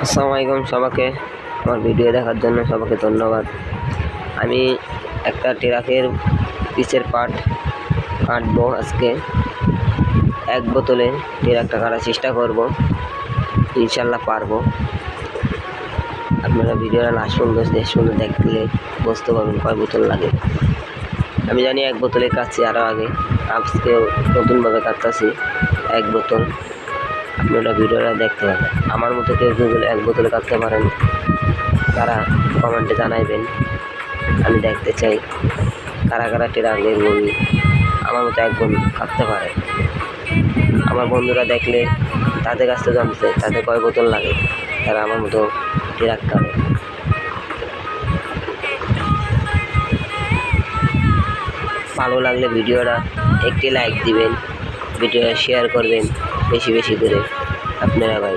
আসসালামু আলাইকুম সবাইকে। আমার ভিডিও দেখার জন্য সবাইকে ধন্যবাদ। আমি একটা ট্রাকের পিচের পার্ট কাটবো আজকে। এক বোতলে ট্রাকটা কাটার চেষ্টা করব, ইনশাল্লাহ পারবো। আপনারা ভিডিওটা লাস্ট পর্যন্ত দেখলে বুঝতে পারবেন কয় বোতল লাগে। আমি জানি এক বোতলে কাটছি আরও আগে, আজকে নতুনভাবে কাটতেছি এক বোতল। আপনারা ভিডিওটা দেখতে পাবেন। আমার মতো কেউ যদি এক বোতলে কাটতে পারেন তারা কমেন্টে জানাইবেন। আমি দেখতে চাই কারা কারা ট্রাকের বমি আমার মতো এক বোতল কাটতে পারে। আমার বন্ধুরা দেখলে তাদের কাছ থেকে জানতে চাই তাদের কয় বোতল লাগে, তারা আমার মতো ট্রাক কাটে। ভালো লাগলে ভিডিওটা একটি লাইক দিবেন, ভিডিওটা শেয়ার করবেন বেশি বেশি করে আপনারা ভাই।